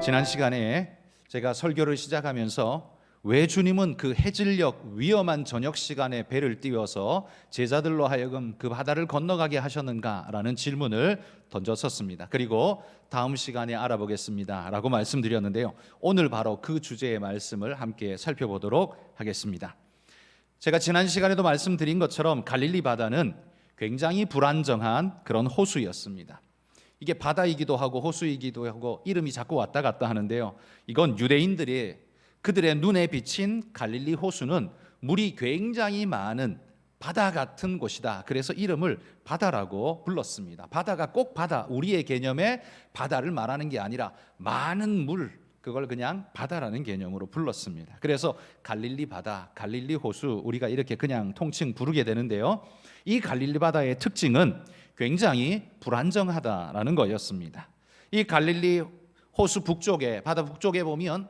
지난 시간에 제가 설교를 시작하면서 왜 주님은 그 해질녘 위험한 저녁 시간에 배를 띄워서 제자들로 하여금 그 바다를 건너가게 하셨는가라는 질문을 던졌었습니다. 그리고 다음 시간에 알아보겠습니다 라고 말씀드렸는데요, 오늘 바로 그 주제의 말씀을 함께 살펴보도록 하겠습니다. 제가 지난 시간에도 말씀드린 것처럼 갈릴리 바다는 굉장히 불안정한 그런 호수였습니다. 이게 바다이기도 하고 호수이기도 하고 이름이 자꾸 왔다 갔다 하는데요, 이건 유대인들이 그들의 눈에 비친 갈릴리 호수는 물이 굉장히 많은 바다 같은 곳이다. 그래서 이름을 바다라고 불렀습니다. 바다가 꼭 바다, 우리의 개념의 바다를 말하는 게 아니라 많은 물, 그걸 그냥 바다라는 개념으로 불렀습니다. 그래서 갈릴리 바다, 갈릴리 호수, 우리가 이렇게 그냥 통칭 부르게 되는데요, 이 갈릴리 바다의 특징은 굉장히 불안정하다라는 거였습니다. 이 갈릴리 호수 북쪽에, 바다 북쪽에 보면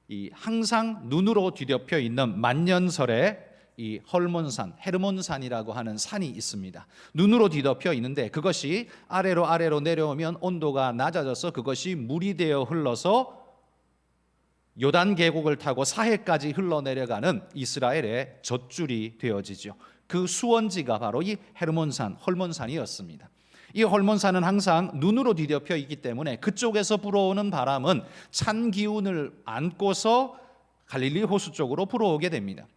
이 항상 눈으로 뒤덮여 있는 만년설의 이 헐몬산, 헤르몬산이라고 하는 산이 있습니다. 눈으로 뒤덮여 있는데 그것이 아래로 내려오면 온도가 낮아져서 그것이 물이 되어 흘러서 요단 계곡을 타고 사해까지 흘러내려가는 이스라엘의 젖줄이 되어지죠. 그 수원지가 바로 이 헤르몬산, 헐몬산이었습니다. 이 헐몬산은 항상 눈으로 뒤덮여 있기 때문에 그쪽에서 불어오는 바람은 찬 기운을 안고서 갈릴리 호수 쪽으로 불어오게 됩니다.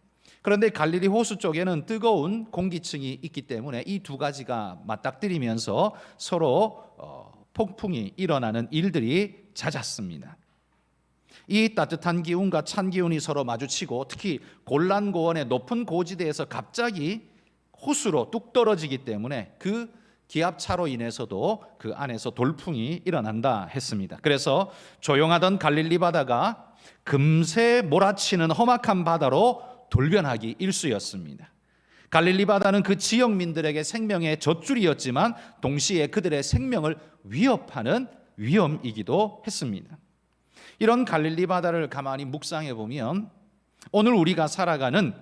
그런데 갈릴리 호수 쪽에는 뜨거운 공기층이 있기 때문에 이 두 가지가 맞닥뜨리면서 서로 폭풍이 일어나는 일들이 잦았습니다. 이 따뜻한 기운과 찬 기운이 서로 마주치고 특히 골란 고원의 높은 고지대에서 갑자기 호수로 뚝 떨어지기 때문에 그 기압차로 인해서도 그 안에서 돌풍이 일어난다 했습니다. 그래서 조용하던 갈릴리 바다가 금세 몰아치는 험악한 바다로 돌변하기 일쑤였습니다. 갈릴리 바다는 그 지역민들에게 생명의 젖줄이었지만 동시에 그들의 생명을 위협하는 위험이기도 했습니다. 이런 갈릴리 바다를 가만히 묵상해 보면 오늘 우리가 살아가는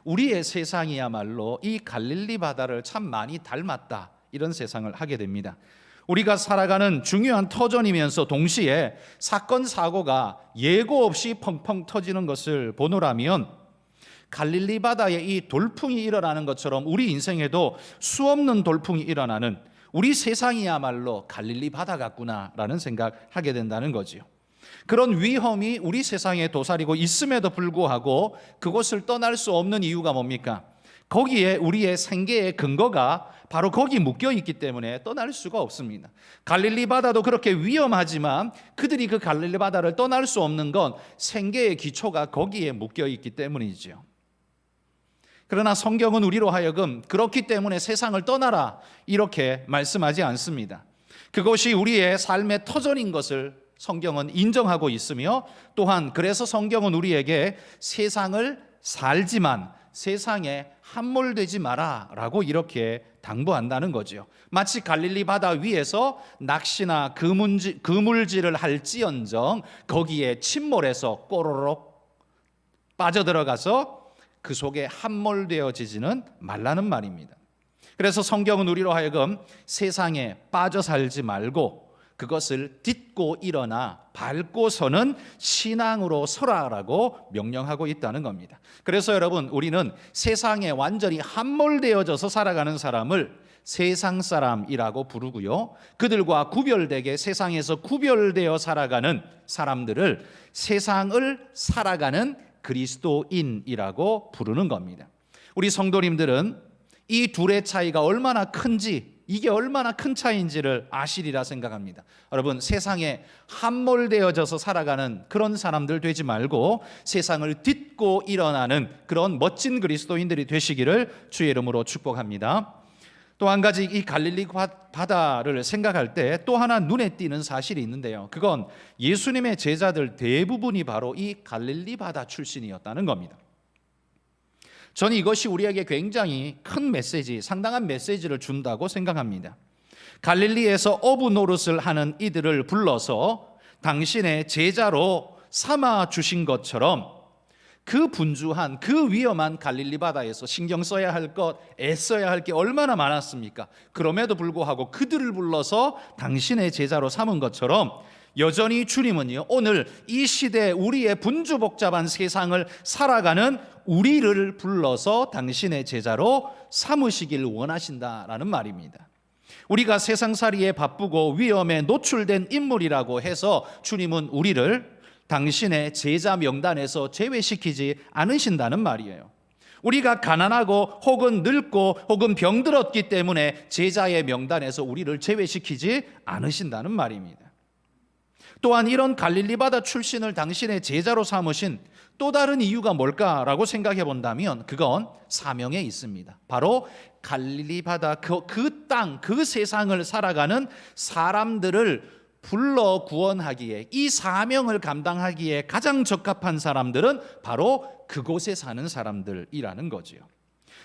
우리의 세상이야말로 이 갈릴리 바다를 참 많이 닮았다, 이런 세상을 하게 됩니다. 우리가 살아가는 중요한 터전이면서 동시에 사건 사고가 예고 없이 펑펑 터지는 것을 보노라면 갈릴리 바다에 이 돌풍이 일어나는 것처럼 우리 인생에도 수없는 돌풍이 일어나는 우리 세상이야말로 갈릴리 바다 같구나라는 생각하게 된다는 거지요. 그런 위험이 우리 세상에 도사리고 있음에도 불구하고 그곳을 떠날 수 없는 이유가 뭡니까? 거기에 우리의 생계의 근거가 바로 거기 묶여 있기 때문에 떠날 수가 없습니다. 갈릴리 바다도 그렇게 위험하지만 그들이 그 갈릴리 바다를 떠날 수 없는 건 생계의 기초가 거기에 묶여 있기 때문이죠. 그러나 성경은 우리로 하여금 그렇기 때문에 세상을 떠나라 이렇게 말씀하지 않습니다. 그것이 우리의 삶의 터전인 것을 성경은 인정하고 있으며, 또한 그래서 성경은 우리에게 세상을 살지만 세상에 함몰되지 마라 라고 이렇게 당부한다는 거죠. 마치 갈릴리 바다 위에서 낚시나 그물질을 할지언정 거기에 침몰해서 꼬로록 빠져들어가서 그 속에 함몰되어지지는 말라는 말입니다. 그래서 성경은 우리로 하여금 세상에 빠져 살지 말고 그것을 딛고 일어나 밟고 서는 신앙으로 서라라고 명령하고 있다는 겁니다. 그래서 여러분, 우리는 세상에 완전히 함몰되어져서 살아가는 사람을 세상 사람이라고 부르고요, 그들과 구별되게 세상에서 구별되어 살아가는 사람들을 세상을 살아가는 그리스도인이라고 부르는 겁니다. 우리 성도님들은 이 둘의 차이가 얼마나 큰지, 이게 얼마나 큰 차이인지를 아시리라 생각합니다. 여러분, 세상에 함몰되어져서 살아가는 그런 사람들 되지 말고 세상을 딛고 일어나는 그런 멋진 그리스도인들이 되시기를 주의 이름으로 축복합니다. 또 한 가지, 이 갈릴리 바다를 생각할 때 또 하나 눈에 띄는 사실이 있는데요, 그건 예수님의 제자들 대부분이 바로 이 갈릴리 바다 출신이었다는 겁니다. 저는 이것이 우리에게 굉장히 큰 메시지, 상당한 메시지를 준다고 생각합니다. 갈릴리에서 어부 노릇을 하는 이들을 불러서 당신의 제자로 삼아 주신 것처럼 그 분주한, 그 위험한 갈릴리 바다에서 신경 써야 할 것, 애써야 할 게 얼마나 많았습니까? 그럼에도 불구하고 그들을 불러서 당신의 제자로 삼은 것처럼 여전히 주님은요, 오늘 이 시대 우리의 분주복잡한 세상을 살아가는 우리를 불러서 당신의 제자로 삼으시길 원하신다라는 말입니다. 우리가 세상살이에 바쁘고 위험에 노출된 인물이라고 해서 주님은 우리를 당신의 제자 명단에서 제외시키지 않으신다는 말이에요. 우리가 가난하고 혹은 늙고 혹은 병들었기 때문에 제자의 명단에서 우리를 제외시키지 않으신다는 말입니다. 또한 이런 갈릴리 바다 출신을 당신의 제자로 삼으신 또 다른 이유가 뭘까라고 생각해 본다면 그건 사명에 있습니다. 바로 갈릴리 바다 그 땅, 그 세상을 살아가는 사람들을 불러 구원하기에, 이 사명을 감당하기에 가장 적합한 사람들은 바로 그곳에 사는 사람들이라는 거지요.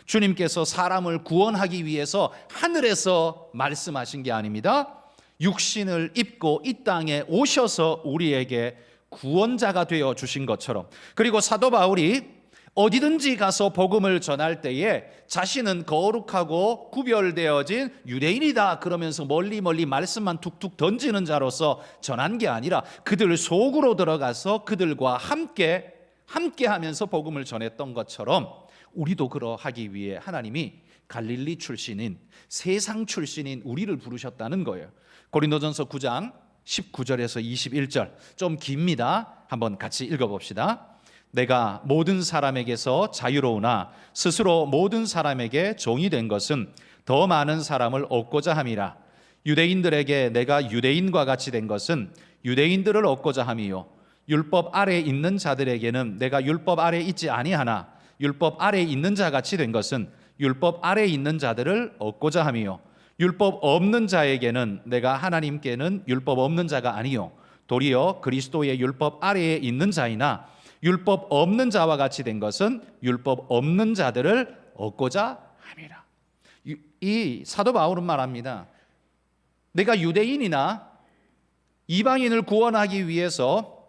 주님께서 사람을 구원하기 위해서 하늘에서 말씀하신 게 아닙니다. 육신을 입고 이 땅에 오셔서 우리에게 구원자가 되어 주신 것처럼, 그리고 사도 바울이 어디든지 가서 복음을 전할 때에 자신은 거룩하고 구별되어진 유대인이다 그러면서 멀리 말씀만 툭툭 던지는 자로서 전한 게 아니라 그들 속으로 들어가서 그들과 함께 하면서 복음을 전했던 것처럼 우리도 그러하기 위해 하나님이 갈릴리 출신인, 세상 출신인 우리를 부르셨다는 거예요. 고린도전서 9장 19절에서 21절, 좀 깁니다. 한번 같이 읽어봅시다. 내가 모든 사람에게서 자유로우나 스스로 모든 사람에게 종이 된 것은 더 많은 사람을 얻고자 함이라. 유대인들에게 내가 유대인과 같이 된 것은 유대인들을 얻고자 함이요, 율법 아래 있는 자들에게는 내가 율법 아래 있지 아니하나 율법 아래 있는 자 같이 된 것은 율법 아래 있는 자들을 얻고자 함이요, 율법 없는 자에게는 내가 하나님께는 율법 없는 자가 아니요 도리어 그리스도의 율법 아래에 있는 자이나 율법 없는 자와 같이 된 것은 율법 없는 자들을 얻고자 함이라. 이 사도 바울은 말합니다. 내가 유대인이나 이방인을 구원하기 위해서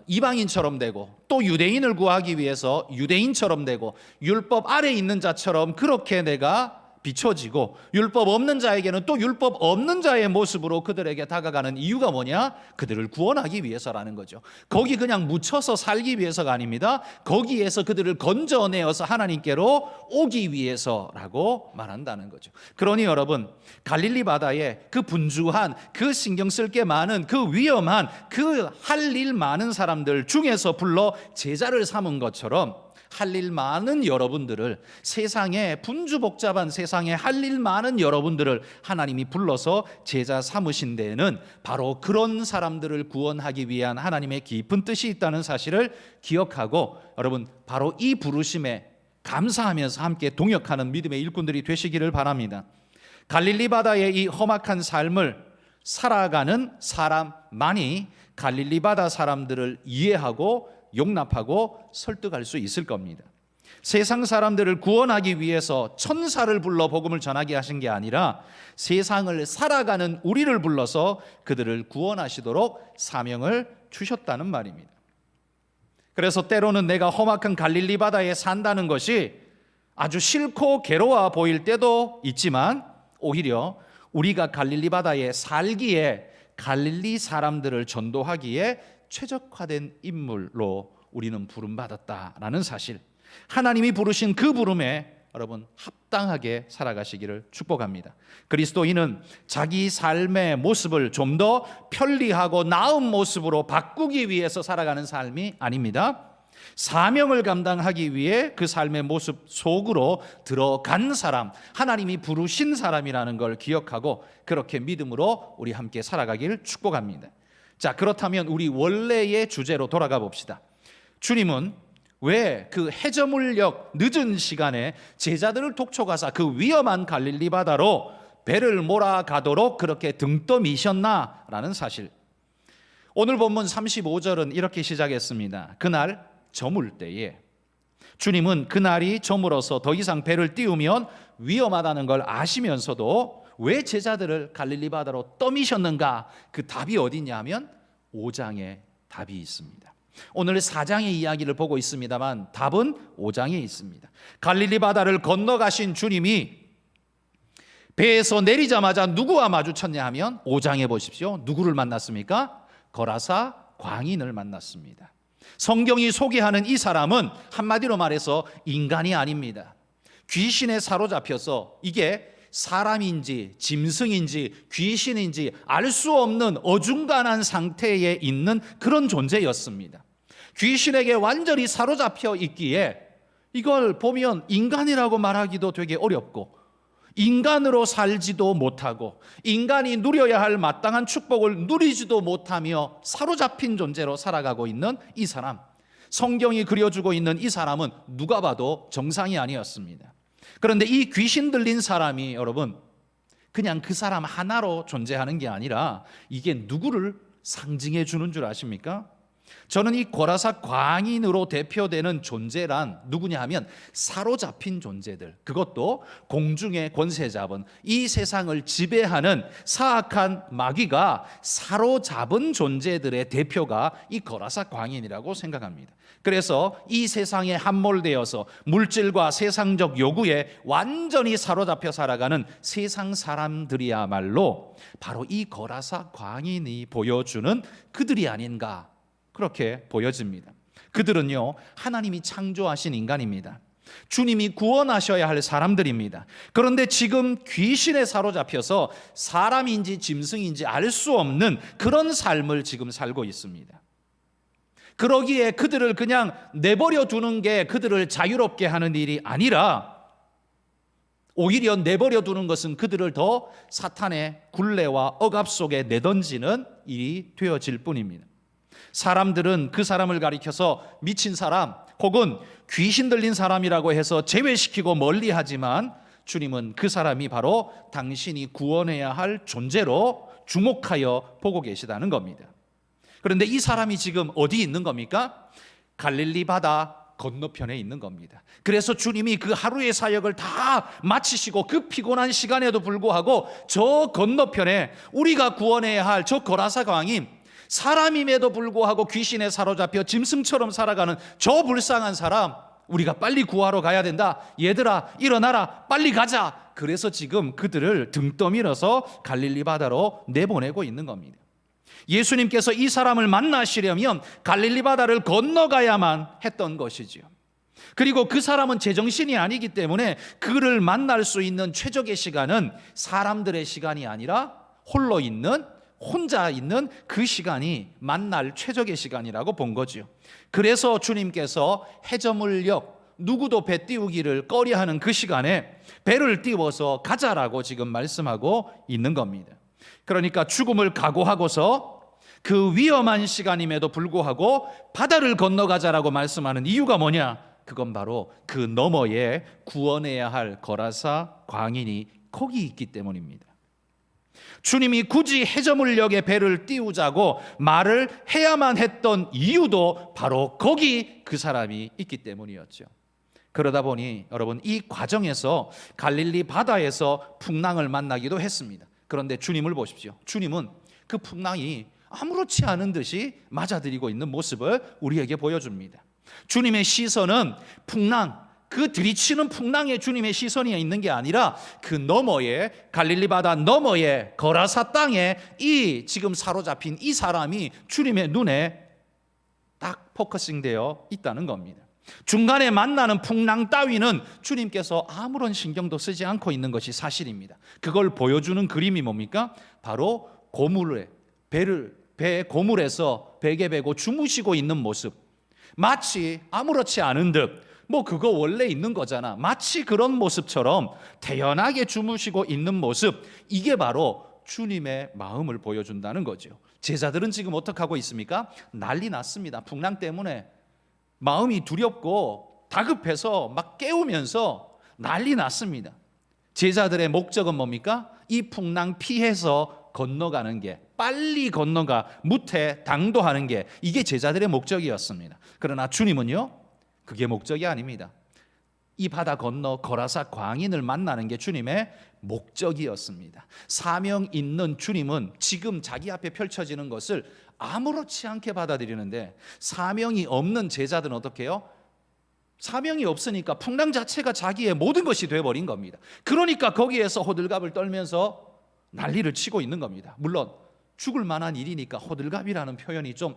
이방인처럼 되고, 또 유대인을 구하기 위해서 유대인처럼 되고, 율법 아래 있는 자처럼 그렇게 내가 비춰지고, 율법 없는 자에게는 또 율법 없는 자의 모습으로 그들에게 다가가는 이유가 뭐냐? 그들을 구원하기 위해서라는 거죠. 거기 그냥 묻혀서 살기 위해서가 아닙니다. 거기에서 그들을 건져내어서 하나님께로 오기 위해서라고 말한다는 거죠. 그러니 여러분, 갈릴리 바다에 그 분주한, 그 신경 쓸 게 많은, 그 위험한, 그 할 일 많은 사람들 중에서 불러 제자를 삼은 것처럼 할 일 많은 여러분들을, 세상에 분주복잡한 세상에 할 일 많은 여러분들을 하나님이 불러서 제자 삼으신 데에는 바로 그런 사람들을 구원하기 위한 하나님의 깊은 뜻이 있다는 사실을 기억하고, 여러분 바로 이 부르심에 감사하면서 함께 동역하는 믿음의 일꾼들이 되시기를 바랍니다. 갈릴리 바다의 이 험악한 삶을 살아가는 사람만이 갈릴리 바다 사람들을 이해하고 용납하고 설득할 수 있을 겁니다. 세상 사람들을 구원하기 위해서 천사를 불러 복음을 전하게 하신 게 아니라 세상을 살아가는 우리를 불러서 그들을 구원하시도록 사명을 주셨다는 말입니다. 그래서 때로는 내가 험악한 갈릴리 바다에 산다는 것이 아주 싫고 괴로워 보일 때도 있지만, 오히려 우리가 갈릴리 바다에 살기에, 갈릴리 사람들을 전도하기에 최적화된 인물로 우리는 부름받았다라는 사실, 하나님이 부르신 그 부름에 여러분 합당하게 살아가시기를 축복합니다. 그리스도인은 자기 삶의 모습을 좀 더 편리하고 나은 모습으로 바꾸기 위해서 살아가는 삶이 아닙니다. 사명을 감당하기 위해 그 삶의 모습 속으로 들어간 사람, 하나님이 부르신 사람이라는 걸 기억하고 그렇게 믿음으로 우리 함께 살아가기를 축복합니다. 자, 그렇다면 우리 원래의 주제로 돌아가 봅시다. 주님은 왜 그 해저물녘 늦은 시간에 제자들을 독촉하사 그 위험한 갈릴리 바다로 배를 몰아가도록 그렇게 등떠미셨나라는 사실. 오늘 본문 35절은 이렇게 시작했습니다. 그날 저물 때에, 주님은 그날이 저물어서 더 이상 배를 띄우면 위험하다는 걸 아시면서도 왜 제자들을 갈릴리 바다로 떠미셨는가? 그 답이 어디냐 하면 5장에 답이 있습니다. 오늘 4장의 이야기를 보고 있습니다만 답은 5장에 있습니다. 갈릴리 바다를 건너가신 주님이 배에서 내리자마자 누구와 마주쳤냐 하면 5장에 보십시오. 누구를 만났습니까? 거라사 광인을 만났습니다. 성경이 소개하는 이 사람은 한마디로 말해서 인간이 아닙니다. 귀신에 사로잡혀서 이게 사람인지 짐승인지 귀신인지 알 수 없는 어중간한 상태에 있는 그런 존재였습니다. 귀신에게 완전히 사로잡혀 있기에 이걸 보면 인간이라고 말하기도 되게 어렵고, 인간으로 살지도 못하고 인간이 누려야 할 마땅한 축복을 누리지도 못하며 사로잡힌 존재로 살아가고 있는 이 사람, 성경이 그려주고 있는 이 사람은 누가 봐도 정상이 아니었습니다. 그런데 이 귀신 들린 사람이 여러분 그냥 그 사람 하나로 존재하는 게 아니라 이게 누구를 상징해 주는 줄 아십니까? 저는 이 고라사 광인으로 대표되는 존재란 누구냐 하면 사로잡힌 존재들, 그것도 공중의 권세 잡은 이 세상을 지배하는 사악한 마귀가 사로잡은 존재들의 대표가 이 고라사 광인이라고 생각합니다. 그래서 이 세상에 함몰되어서 물질과 세상적 요구에 완전히 사로잡혀 살아가는 세상 사람들이야말로 바로 이 고라사 광인이 보여주는 그들이 아닌가, 그렇게 보여집니다. 그들은요, 하나님이 창조하신 인간입니다. 주님이 구원하셔야 할 사람들입니다. 그런데 지금 귀신에 사로잡혀서 사람인지 짐승인지 알 수 없는 그런 삶을 지금 살고 있습니다. 그러기에 그들을 그냥 내버려 두는 게 그들을 자유롭게 하는 일이 아니라 오히려 내버려 두는 것은 그들을 더 사탄의 굴레와 억압 속에 내던지는 일이 되어질 뿐입니다. 사람들은 그 사람을 가리켜서 미친 사람 혹은 귀신 들린 사람이라고 해서 제외시키고 멀리하지만 주님은 그 사람이 바로 당신이 구원해야 할 존재로 주목하여 보고 계시다는 겁니다. 그런데 이 사람이 지금 어디 있는 겁니까? 갈릴리 바다 건너편에 있는 겁니다. 그래서 주님이 그 하루의 사역을 다 마치시고 그 피곤한 시간에도 불구하고 저 건너편에 우리가 구원해야 할 저 고라사 광인, 사람임에도 불구하고 귀신에 사로잡혀 짐승처럼 살아가는 저 불쌍한 사람, 우리가 빨리 구하러 가야 된다. 얘들아 일어나라, 빨리 가자. 그래서 지금 그들을 등 떠밀어서 갈릴리 바다로 내보내고 있는 겁니다. 예수님께서 이 사람을 만나시려면 갈릴리 바다를 건너가야만 했던 것이지요. 그리고 그 사람은 제정신이 아니기 때문에 그를 만날 수 있는 최적의 시간은 사람들의 시간이 아니라 혼자 있는 그 시간이 만날 최적의 시간이라고 본 거죠. 그래서 주님께서 해저물역, 누구도 배 띄우기를 꺼려하는 그 시간에 배를 띄워서 가자라고 지금 말씀하고 있는 겁니다. 그러니까 죽음을 각오하고서 그 위험한 시간임에도 불구하고 바다를 건너가자라고 말씀하는 이유가 뭐냐? 그건 바로 그 너머에 구원해야 할 거라사 광인이 거기 있기 때문입니다. 주님이 굳이 해저물역에 배를 띄우자고 말을 해야만 했던 이유도 바로 거기 그 사람이 있기 때문이었죠. 그러다 보니 여러분 이 과정에서 갈릴리 바다에서 풍랑을 만나기도 했습니다. 그런데 주님을 보십시오. 주님은 그 풍랑이 아무렇지 않은 듯이 맞아들이고 있는 모습을 우리에게 보여줍니다. 주님의 시선은 풍랑, 그 들이치는 풍랑에 주님의 시선이 있는 게 아니라 그 너머에, 갈릴리 바다 너머에 거라사 땅에 이 지금 사로잡힌 이 사람이 주님의 눈에 딱 포커싱되어 있다는 겁니다. 중간에 만나는 풍랑 따위는 주님께서 아무런 신경도 쓰지 않고 있는 것이 사실입니다. 그걸 보여주는 그림이 뭡니까? 바로 배 고물에서 베개 베고 주무시고 있는 모습, 마치 아무렇지 않은 듯 그거 원래 있는 거잖아, 마치 그런 모습처럼 태연하게 주무시고 있는 모습, 이게 바로 주님의 마음을 보여준다는 거죠. 제자들은 지금 어떻게 하고 있습니까? 난리 났습니다. 풍랑 때문에 마음이 두렵고 다급해서 막 깨우면서 난리 났습니다. 제자들의 목적은 뭡니까? 이 풍랑 피해서 건너가는 게, 빨리 건너가 무태 당도하는 게, 이게 제자들의 목적이었습니다. 그러나 주님은요, 그게 목적이 아닙니다. 이 바다 건너 거라사 광인을 만나는 게 주님의 목적이었습니다. 사명 있는 주님은 지금 자기 앞에 펼쳐지는 것을 아무렇지 않게 받아들이는데, 사명이 없는 제자들은 어떻게 해요? 사명이 없으니까 풍랑 자체가 자기의 모든 것이 되어버린 겁니다. 그러니까 거기에서 호들갑을 떨면서 난리를 치고 있는 겁니다. 물론 죽을 만한 일이니까 호들갑이라는 표현이 좀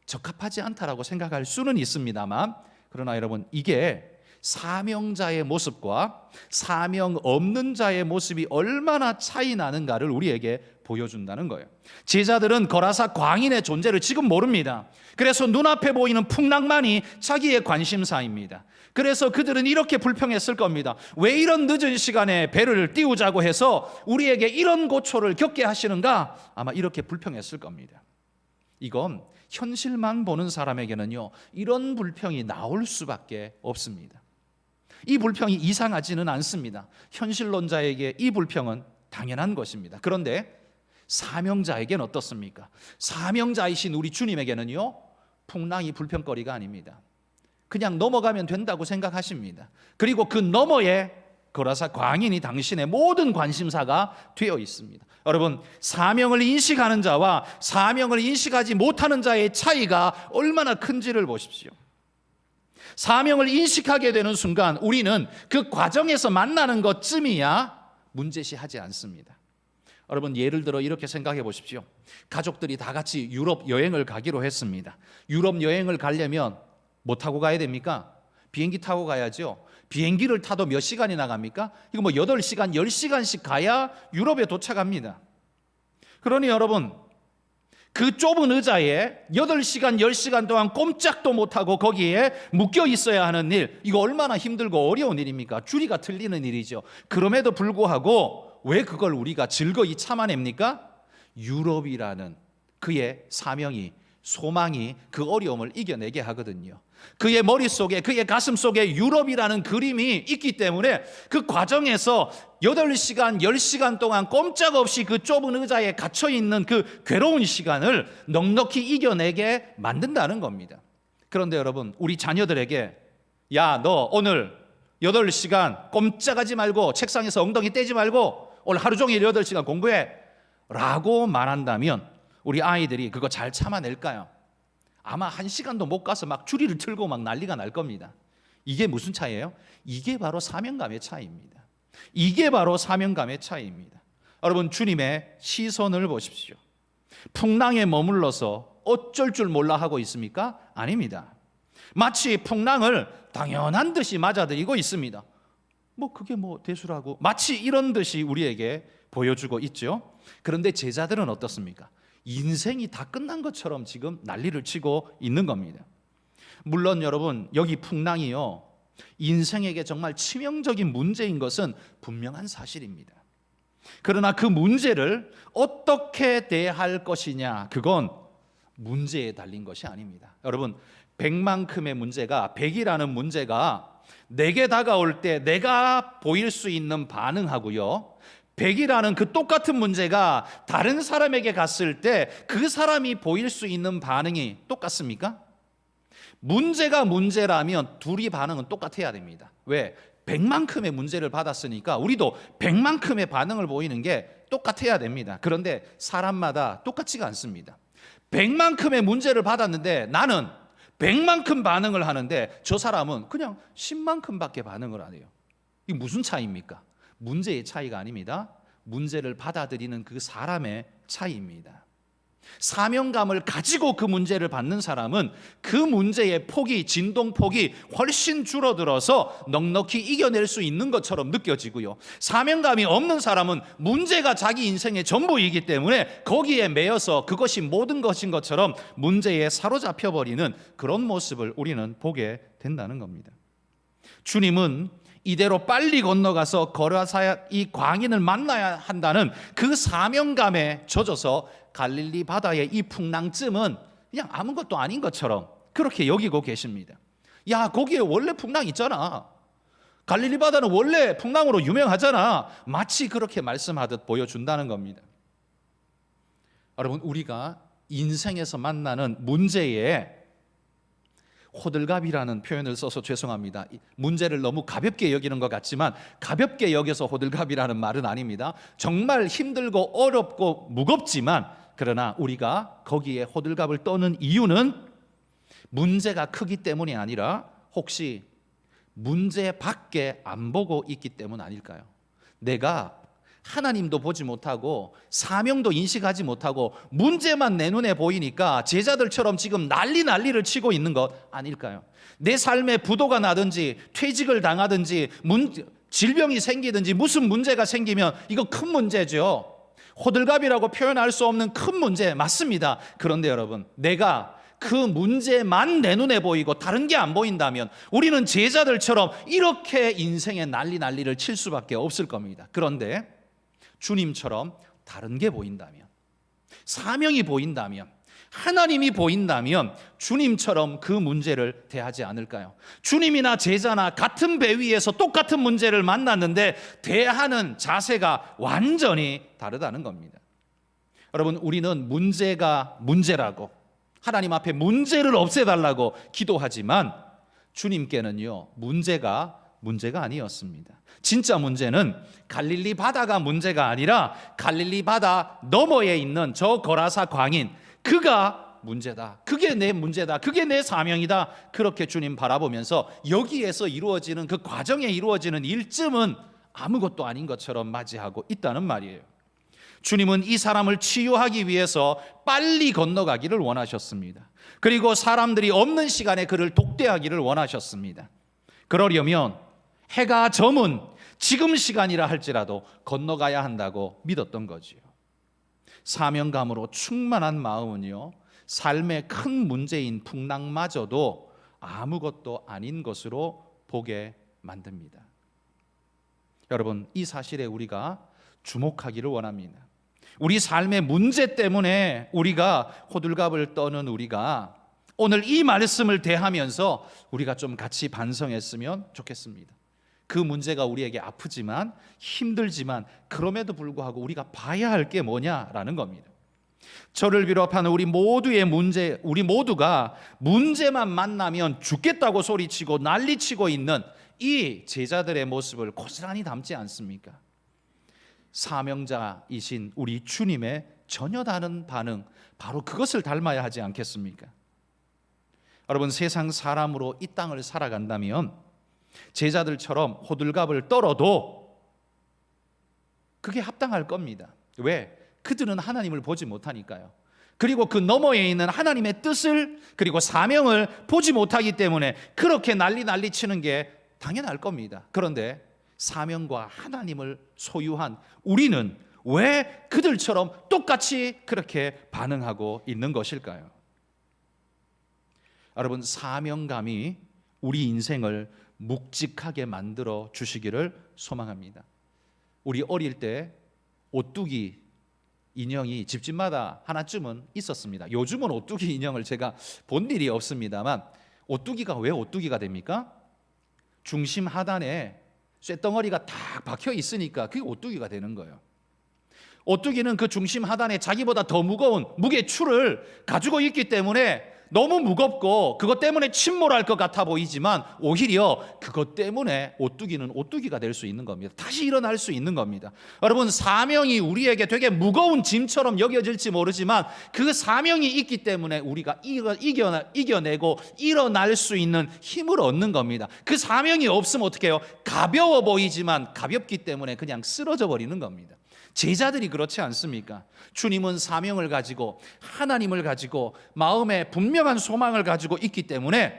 적합하지 않다라고 생각할 수는 있습니다만, 그러나 여러분, 이게 사명자의 모습과 사명 없는 자의 모습이 얼마나 차이 나는가를 우리에게 보여준다는 거예요. 제자들은 거라사 광인의 존재를 지금 모릅니다. 그래서 눈앞에 보이는 풍랑만이 자기의 관심사입니다. 그래서 그들은 이렇게 불평했을 겁니다. 왜 이런 늦은 시간에 배를 띄우자고 해서 우리에게 이런 고초를 겪게 하시는가? 아마 이렇게 불평했을 겁니다. 이건 현실만 보는 사람에게는요, 이런 불평이 나올 수밖에 없습니다. 이 불평이 이상하지는 않습니다. 현실론자에게 이 불평은 당연한 것입니다. 그런데 사명자에게는 어떻습니까? 사명자이신 우리 주님에게는요, 풍랑이 불평거리가 아닙니다. 그냥 넘어가면 된다고 생각하십니다. 그리고 그 너머에 거라사 광인이 당신의 모든 관심사가 되어 있습니다. 여러분, 사명을 인식하는 자와 사명을 인식하지 못하는 자의 차이가 얼마나 큰지를 보십시오. 사명을 인식하게 되는 순간 우리는 그 과정에서 만나는 것쯤이야 문제시하지 않습니다. 여러분, 예를 들어 이렇게 생각해 보십시오. 가족들이 다 같이 유럽 여행을 가기로 했습니다. 유럽 여행을 가려면 뭐 타고 가야 됩니까? 비행기 타고 가야죠. 비행기를 타도 몇 시간이나 갑니까? 이거 뭐 8시간, 10시간씩 가야 유럽에 도착합니다. 그러니 여러분, 그 좁은 의자에 8시간, 10시간 동안 꼼짝도 못하고 거기에 묶여 있어야 하는 일, 이거 얼마나 힘들고 어려운 일입니까? 줄이가 틀리는 일이죠. 그럼에도 불구하고 왜 그걸 우리가 즐거이 참아냅니까? 유럽이라는 그의 사명이, 소망이 그 어려움을 이겨내게 하거든요. 그의 머릿속에, 그의 가슴속에 유럽이라는 그림이 있기 때문에 그 과정에서 8시간, 10시간 동안 꼼짝없이 그 좁은 의자에 갇혀있는 그 괴로운 시간을 넉넉히 이겨내게 만든다는 겁니다. 그런데 여러분, 우리 자녀들에게 야, 너 오늘 8시간 꼼짝하지 말고 책상에서 엉덩이 떼지 말고 오늘 하루 종일 8시간 공부해 라고 말한다면 우리 아이들이 그거 잘 참아낼까요? 아마 1시간도 못 가서 막 주리를 틀고 막 난리가 날 겁니다. 이게 무슨 차이예요? 이게 바로 사명감의 차이입니다. 이게 바로 사명감의 차이입니다. 여러분, 주님의 시선을 보십시오. 풍랑에 머물러서 어쩔 줄 몰라 하고 있습니까? 아닙니다. 마치 풍랑을 당연한 듯이 맞아들이고 있습니다. 뭐 그게 뭐 대수라고, 마치 이런 듯이 우리에게 보여주고 있죠. 그런데 제자들은 어떻습니까? 인생이 다 끝난 것처럼 지금 난리를 치고 있는 겁니다. 물론 여러분, 여기 풍랑이요, 인생에게 정말 치명적인 문제인 것은 분명한 사실입니다. 그러나 그 문제를 어떻게 대할 것이냐, 그건 문제에 달린 것이 아닙니다. 여러분, 100만큼의 문제가, 100이라는 문제가 내게 다가올 때 내가 보일 수 있는 반응하고요, 100이라는 그 똑같은 문제가 다른 사람에게 갔을 때 그 사람이 보일 수 있는 반응이 똑같습니까? 문제가 문제라면 둘이 반응은 똑같아야 됩니다. 왜? 100만큼의 문제를 받았으니까 우리도 100만큼의 반응을 보이는 게 똑같아야 됩니다. 그런데 사람마다 똑같지가 않습니다. 100만큼의 문제를 받았는데 나는 100만큼 반응을 하는데 저 사람은 그냥 10만큼밖에 반응을 안 해요. 이게 무슨 차이입니까? 문제의 차이가 아닙니다. 문제를 받아들이는 그 사람의 차이입니다. 사명감을 가지고 그 문제를 받는 사람은 그 문제의 폭이, 진동폭이 훨씬 줄어들어서 넉넉히 이겨낼 수 있는 것처럼 느껴지고요, 사명감이 없는 사람은 문제가 자기 인생의 전부이기 때문에 거기에 매여서 그것이 모든 것인 것처럼 문제에 사로잡혀버리는 그런 모습을 우리는 보게 된다는 겁니다. 주님은 이대로 빨리 건너가서 거라사 이 광인을 만나야 한다는 그 사명감에 젖어서 갈릴리 바다의 이 풍랑쯤은 그냥 아무것도 아닌 것처럼 그렇게 여기고 계십니다. 야, 거기에 원래 풍랑 있잖아. 갈릴리 바다는 원래 풍랑으로 유명하잖아. 마치 그렇게 말씀하듯 보여준다는 겁니다. 여러분, 우리가 인생에서 만나는 문제에 호들갑이라는 표현을 써서 죄송합니다. 문제를 너무 가볍게 여기는 것 같지만 가볍게 여겨서 호들갑이라는 말은 아닙니다. 정말 힘들고 어렵고 무겁지만, 그러나 우리가 거기에 호들갑을 떠는 이유는 문제가 크기 때문이 아니라 혹시 문제밖에 안 보고 있기 때문 아닐까요? 내가 하나님도 보지 못하고 사명도 인식하지 못하고 문제만 내 눈에 보이니까 제자들처럼 지금 난리를 치고 있는 것 아닐까요? 내 삶에 부도가 나든지 퇴직을 당하든지 질병이 생기든지 무슨 문제가 생기면 이거 큰 문제죠. 호들갑이라고 표현할 수 없는 큰 문제 맞습니다. 그런데 여러분, 내가 그 문제만 내 눈에 보이고 다른 게 안 보인다면 우리는 제자들처럼 이렇게 인생에 난리를 칠 수밖에 없을 겁니다. 그런데 주님처럼 다른 게 보인다면, 사명이 보인다면, 하나님이 보인다면 주님처럼 그 문제를 대하지 않을까요? 주님이나 제자나 같은 배 위에서 똑같은 문제를 만났는데 대하는 자세가 완전히 다르다는 겁니다. 여러분, 우리는 문제가 문제라고 하나님 앞에 문제를 없애달라고 기도하지만 주님께는요, 문제가 아니었습니다. 진짜 문제는 갈릴리 바다가 문제가 아니라 갈릴리 바다 너머에 있는 저 거라사 광인, 그가 문제다. 그게 내 문제다. 그게 내 사명이다. 그렇게 주님 바라보면서 여기에서 이루어지는 그 과정에 이루어지는 일쯤은 아무것도 아닌 것처럼 맞이하고 있다는 말이에요. 주님은 이 사람을 치유하기 위해서 빨리 건너가기를 원하셨습니다. 그리고 사람들이 없는 시간에 그를 독대하기를 원하셨습니다. 그러려면 해가 저문 지금 시간이라 할지라도 건너가야 한다고 믿었던 거지요. 사명감으로 충만한 마음은요, 삶의 큰 문제인 풍랑마저도 아무것도 아닌 것으로 보게 만듭니다. 여러분, 이 사실에 우리가 주목하기를 원합니다. 우리 삶의 문제 때문에 우리가 호들갑을 떠는 우리가 오늘 이 말씀을 대하면서 우리가 좀 같이 반성했으면 좋겠습니다. 그 문제가 우리에게 아프지만 힘들지만 그럼에도 불구하고 우리가 봐야 할 게 뭐냐라는 겁니다. 저를 비롯한 우리 모두의 문제, 우리 모두가 문제만 만나면 죽겠다고 소리치고 난리치고 있는 이 제자들의 모습을 고스란히 담지 않습니까? 사명자이신 우리 주님의 전혀 다른 반응, 바로 그것을 닮아야 하지 않겠습니까? 여러분, 세상 사람으로 이 땅을 살아간다면 제자들처럼 호들갑을 떨어도 그게 합당할 겁니다. 왜? 그들은 하나님을 보지 못하니까요. 그리고 그 너머에 있는 하나님의 뜻을, 그리고 사명을 보지 못하기 때문에 그렇게 난리 치는 게 당연할 겁니다. 그런데 사명과 하나님을 소유한 우리는 왜 그들처럼 똑같이 그렇게 반응하고 있는 것일까요? 여러분, 사명감이 우리 인생을 묵직하게 만들어 주시기를 소망합니다. 우리 어릴 때 오뚜기 인형이 집집마다 하나쯤은 있었습니다. 요즘은 오뚜기 인형을 제가 본 일이 없습니다만, 오뚜기가 왜 오뚜기가 됩니까? 중심 하단에 쇳덩어리가 딱 박혀 있으니까 그게 오뚜기가 되는 거예요. 오뚜기는 그 중심 하단에 자기보다 더 무거운 무게추를 가지고 있기 때문에 너무 무겁고 그것 때문에 침몰할 것 같아 보이지만 오히려 그것 때문에 오뚜기는 오뚜기가 될 수 있는 겁니다. 다시 일어날 수 있는 겁니다. 여러분, 사명이 우리에게 되게 무거운 짐처럼 여겨질지 모르지만 그 사명이 있기 때문에 우리가 이겨내고 일어날 수 있는 힘을 얻는 겁니다. 그 사명이 없으면 어떻게 해요? 가벼워 보이지만 가볍기 때문에 그냥 쓰러져 버리는 겁니다. 제자들이 그렇지 않습니까? 주님은 사명을 가지고 하나님을 가지고 마음에 분명한 소망을 가지고 있기 때문에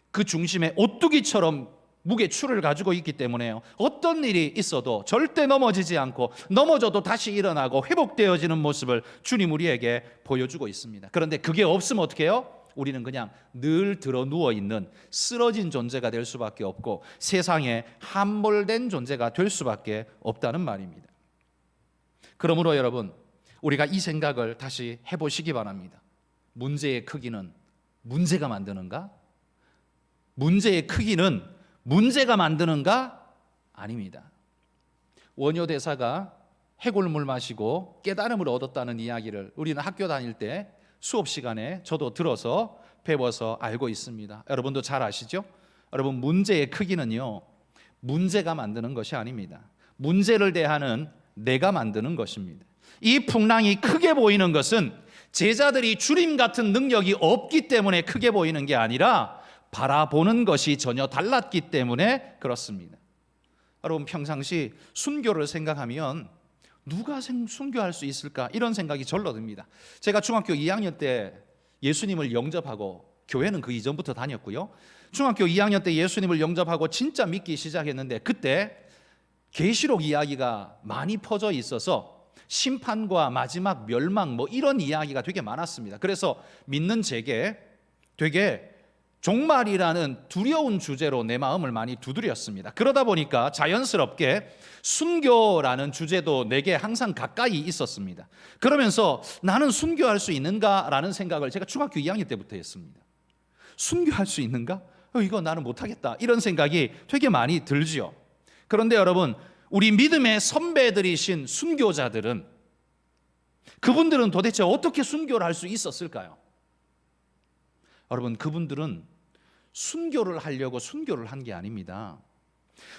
그 중심에 오뚜기처럼 무게추를 가지고 있기 때문에요, 어떤 일이 있어도 절대 넘어지지 않고 넘어져도 다시 일어나고 회복되어지는 모습을 주님 우리에게 보여주고 있습니다. 그런데 그게 없으면 어떻게 해요? 우리는 그냥 늘 들어 누워 있는 쓰러진 존재가 될 수밖에 없고 세상에 함몰된 존재가 될 수밖에 없다는 말입니다. 그러므로 여러분, 우리가 이 생각을 다시 해보시기 바랍니다. 문제의 크기는 문제가 만드는가? 문제의 크기는 문제가 만드는가? 아닙니다. 원효 대사가 해골물 마시고 깨달음을 얻었다는 이야기를 우리는 학교 다닐 때 수업 시간에 저도 들어서 배워서 알고 있습니다. 여러분도 잘 아시죠? 여러분, 문제의 크기는요, 문제가 만드는 것이 아닙니다. 문제를 대하는 내가 만드는 것입니다. 이 풍랑이 크게 보이는 것은 제자들이 주님 같은 능력이 없기 때문에 크게 보이는 게 아니라 바라보는 것이 전혀 달랐기 때문에 그렇습니다. 여러분, 평상시 순교를 생각하면 누가 순교할 수 있을까 이런 생각이 절로 듭니다. 제가 중학교 2학년 때 예수님을 영접하고, 교회는 그 이전부터 다녔고요, 중학교 2학년 때 예수님을 영접하고 진짜 믿기 시작했는데, 그때 계시록 이야기가 많이 퍼져 있어서 심판과 마지막 멸망 이런 이야기가 되게 많았습니다. 그래서 믿는 제게 되게 종말이라는 두려운 주제로 내 마음을 많이 두드렸습니다. 그러다 보니까 자연스럽게 순교라는 주제도 내게 항상 가까이 있었습니다. 그러면서 나는 순교할 수 있는가라는 생각을 제가 중학교 2학년 때부터 했습니다. 순교할 수 있는가? 이거 나는 못하겠다, 이런 생각이 되게 많이 들지요. 그런데 여러분, 우리 믿음의 선배들이신 순교자들은, 그분들은 도대체 어떻게 순교를 할 수 있었을까요? 여러분, 그분들은 순교를 하려고 순교를 한 게 아닙니다.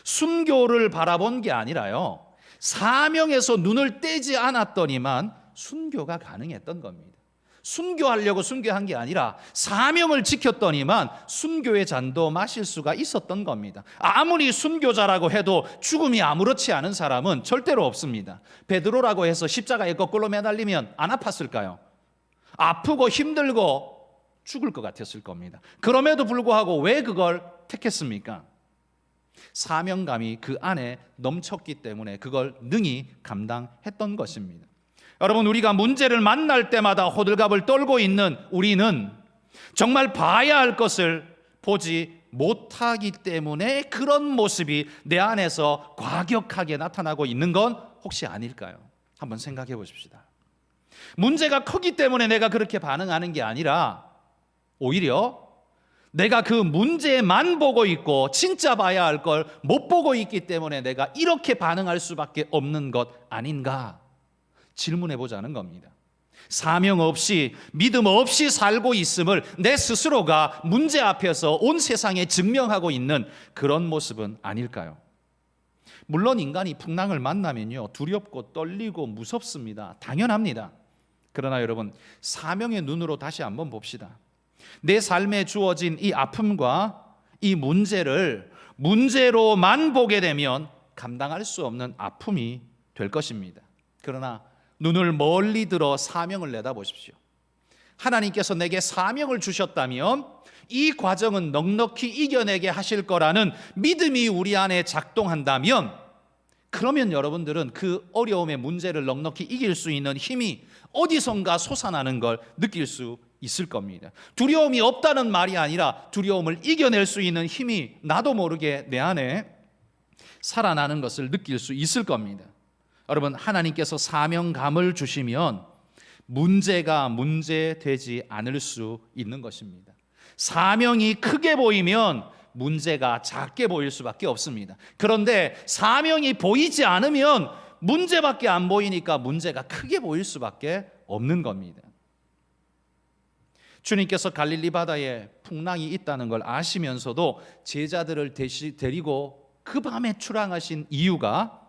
순교를 바라본 게 아니라요, 사명에서 눈을 떼지 않았더니만 순교가 가능했던 겁니다. 순교하려고 순교한 게 아니라 사명을 지켰더니만 순교의 잔도 마실 수가 있었던 겁니다. 아무리 순교자라고 해도 죽음이 아무렇지 않은 사람은 절대로 없습니다. 베드로라고 해서 십자가에 거꾸로 매달리면 안 아팠을까요? 아프고 힘들고 죽을 것 같았을 겁니다. 그럼에도 불구하고 왜 그걸 택했습니까? 사명감이 그 안에 넘쳤기 때문에 그걸 능히 감당했던 것입니다. 여러분, 우리가 문제를 만날 때마다 호들갑을 떨고 있는 우리는 정말 봐야 할 것을 보지 못하기 때문에 그런 모습이 내 안에서 과격하게 나타나고 있는 건 혹시 아닐까요? 한번 생각해 보십시다. 문제가 크기 때문에 내가 그렇게 반응하는 게 아니라 오히려 내가 그 문제만 보고 있고 진짜 봐야 할 걸 못 보고 있기 때문에 내가 이렇게 반응할 수밖에 없는 것 아닌가 질문해 보자는 겁니다. 사명 없이, 믿음 없이 살고 있음을 내 스스로가 문제 앞에서 온 세상에 증명하고 있는 그런 모습은 아닐까요? 물론 인간이 풍랑을 만나면요, 두렵고 떨리고 무섭습니다. 당연합니다. 그러나 여러분, 사명의 눈으로 다시 한번 봅시다. 내 삶에 주어진 이 아픔과 이 문제를 문제로만 보게 되면 감당할 수 없는 아픔이 될 것입니다. 그러나 눈을 멀리 들어 사명을 내다보십시오. 하나님께서 내게 사명을 주셨다면 이 과정은 넉넉히 이겨내게 하실 거라는 믿음이 우리 안에 작동한다면, 그러면 여러분들은 그 어려움의 문제를 넉넉히 이길 수 있는 힘이 어디선가 솟아나는 걸 느낄 수 있을 겁니다. 두려움이 없다는 말이 아니라 두려움을 이겨낼 수 있는 힘이 나도 모르게 내 안에 살아나는 것을 느낄 수 있을 겁니다. 여러분, 하나님께서 사명감을 주시면 문제가 문제되지 않을 수 있는 것입니다. 사명이 크게 보이면 문제가 작게 보일 수밖에 없습니다. 그런데 사명이 보이지 않으면 문제밖에 안 보이니까 문제가 크게 보일 수밖에 없는 겁니다. 주님께서 갈릴리 바다에 풍랑이 있다는 걸 아시면서도 제자들을 데리고 그 밤에 출항하신 이유가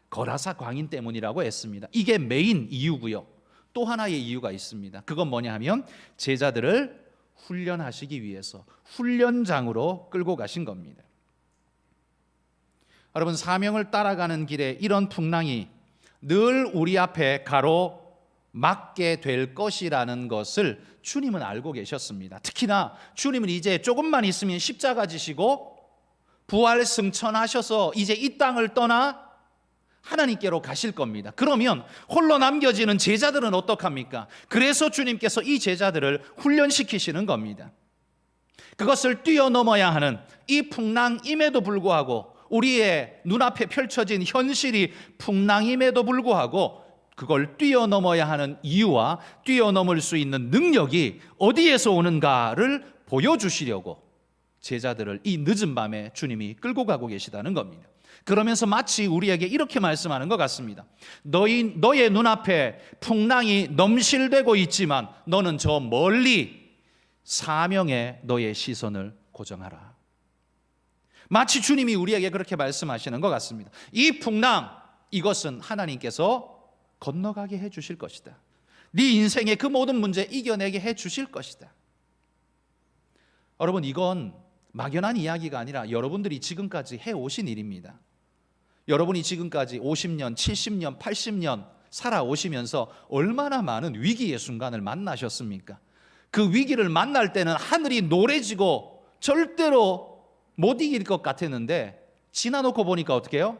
거라사 광인 때문이라고 했습니다. 이게 메인 이유고요. 또 하나의 이유가 있습니다. 그건 뭐냐 하면 제자들을 훈련하시기 위해서 훈련장으로 끌고 가신 겁니다. 여러분, 사명을 따라가는 길에 이런 풍랑이 늘 우리 앞에 가로막게 될 것이라는 것을 주님은 알고 계셨습니다. 특히나 주님은 이제 조금만 있으면 십자가 지시고 부활 승천하셔서 이제 이 땅을 떠나 하나님께로 가실 겁니다. 그러면 홀로 남겨지는 제자들은 어떡합니까? 그래서 주님께서 이 제자들을 훈련시키시는 겁니다. 그것을 뛰어넘어야 하는 이 풍랑임에도 불구하고, 우리의 눈앞에 펼쳐진 현실이 풍랑임에도 불구하고 그걸 뛰어넘어야 하는 이유와 뛰어넘을 수 있는 능력이 어디에서 오는가를 보여주시려고 제자들을 이 늦은 밤에 주님이 끌고 가고 계시다는 겁니다. 그러면서 마치 우리에게 이렇게 말씀하는 것 같습니다. 너의 눈앞에 풍랑이 넘실대고 있지만 너는 저 멀리 사명에 너의 시선을 고정하라. 마치 주님이 우리에게 그렇게 말씀하시는 것 같습니다. 이 풍랑, 이것은 하나님께서 건너가게 해 주실 것이다. 네 인생의 그 모든 문제 이겨내게 해 주실 것이다. 여러분, 이건 막연한 이야기가 아니라 여러분들이 지금까지 해오신 일입니다. 여러분이 지금까지 50년, 70년, 80년 살아오시면서 얼마나 많은 위기의 순간을 만나셨습니까? 그 위기를 만날 때는 하늘이 노래지고 절대로 못 이길 것 같았는데 지나놓고 보니까 어떻게 해요?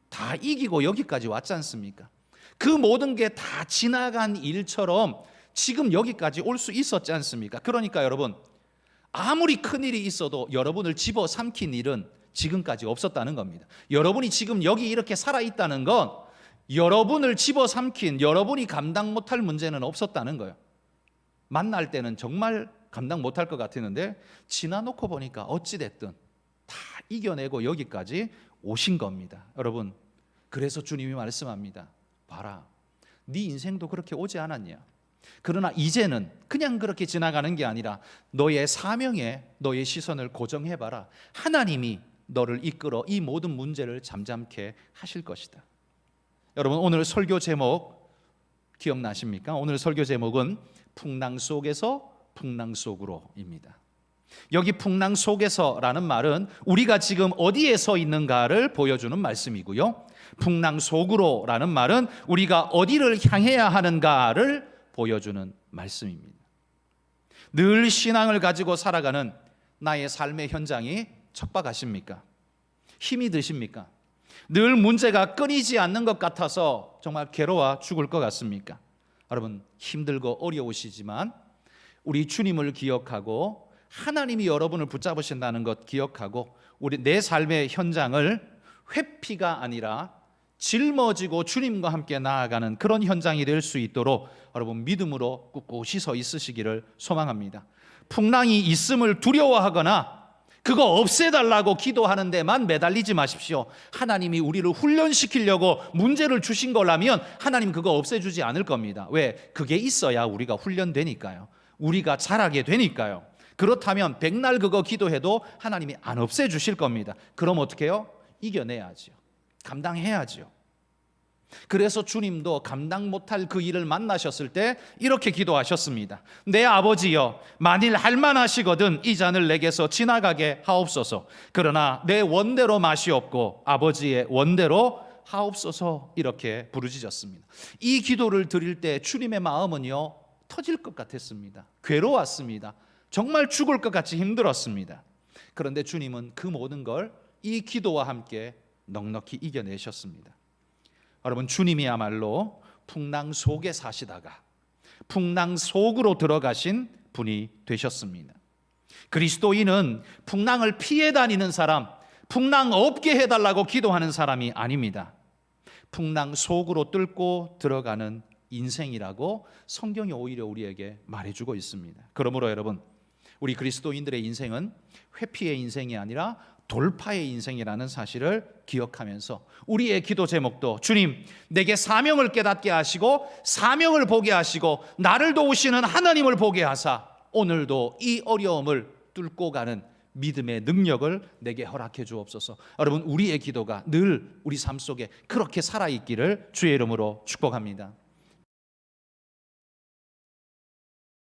다 이기고 여기까지 왔지 않습니까? 그 모든 게 다 지나간 일처럼 지금 여기까지 올 수 있었지 않습니까? 그러니까 여러분, 아무리 큰일이 있어도 여러분을 집어삼킨 일은 지금까지 없었다는 겁니다. 여러분이 지금 여기 이렇게 살아있다는 건 여러분을 집어삼킨, 여러분이 감당 못할 문제는 없었다는 거예요. 만날 때는 정말 감당 못할 것 같았는데 지나놓고 보니까 어찌됐든 다 이겨내고 여기까지 오신 겁니다. 여러분, 그래서 주님이 말씀합니다. 봐라, 네 인생도 그렇게 오지 않았냐? 그러나 이제는 그냥 그렇게 지나가는 게 아니라 너의 사명에 너의 시선을 고정해봐라. 하나님이 너를 이끌어 이 모든 문제를 잠잠케 하실 것이다. 여러분, 오늘 설교 제목 기억나십니까? 오늘 설교 제목은 풍랑 속에서 풍랑 속으로입니다. 여기 풍랑 속에서라는 말은 우리가 지금 어디에 서 있는가를 보여주는 말씀이고요, 풍랑 속으로라는 말은 우리가 어디를 향해야 하는가를 보여주는 말씀입니다. 늘 신앙을 가지고 살아가는 나의 삶의 현장이 척박하십니까? 힘이 드십니까? 늘 문제가 끊이지 않는 것 같아서 정말 괴로워 죽을 것 같습니까? 여러분, 힘들고 어려우시지만 우리 주님을 기억하고 하나님이 여러분을 붙잡으신다는 것 기억하고 우리 내 삶의 현장을 회피가 아니라 짊어지고 주님과 함께 나아가는 그런 현장이 될 수 있도록 여러분 믿음으로 꿋꿋이 서 있으시기를 소망합니다. 풍랑이 있음을 두려워하거나 그거 없애달라고 기도하는 데만 매달리지 마십시오. 하나님이 우리를 훈련시키려고 문제를 주신 거라면 하나님 그거 없애주지 않을 겁니다. 왜? 그게 있어야 우리가 훈련되니까요. 우리가 자라게 되니까요. 그렇다면 백날 그거 기도해도 하나님이 안 없애주실 겁니다. 그럼 어떻게 해요? 이겨내야죠. 감당해야죠. 그래서 주님도 감당 못할 그 일을 만나셨을 때 이렇게 기도하셨습니다. 내 아버지여, 만일 할만하시거든 이 잔을 내게서 지나가게 하옵소서. 그러나 내 원대로 마시옵고 아버지의 원대로 하옵소서. 이렇게 부르짖었습니다. 이 기도를 드릴 때 주님의 마음은요 터질 것 같았습니다. 괴로웠습니다. 정말 죽을 것 같이 힘들었습니다. 그런데 주님은 그 모든 걸 이 기도와 함께 넉넉히 이겨내셨습니다. 여러분, 주님이야말로 풍랑 속에 사시다가 풍랑 속으로 들어가신 분이 되셨습니다. 그리스도인은 풍랑을 피해 다니는 사람, 풍랑 없게 해달라고 기도하는 사람이 아닙니다. 풍랑 속으로 뚫고 들어가는 인생이라고 성경이 오히려 우리에게 말해주고 있습니다. 그러므로 여러분, 우리 그리스도인들의 인생은 회피의 인생이 아니라 돌파의 인생이라는 사실을 기억하면서 우리의 기도 제목도 주님, 내게 사명을 깨닫게 하시고 사명을 보게 하시고 나를 도우시는 하나님을 보게 하사 오늘도 이 어려움을 뚫고 가는 믿음의 능력을 내게 허락해 주옵소서. 여러분, 우리의 기도가 늘 우리 삶 속에 그렇게 살아있기를 주의 이름으로 축복합니다.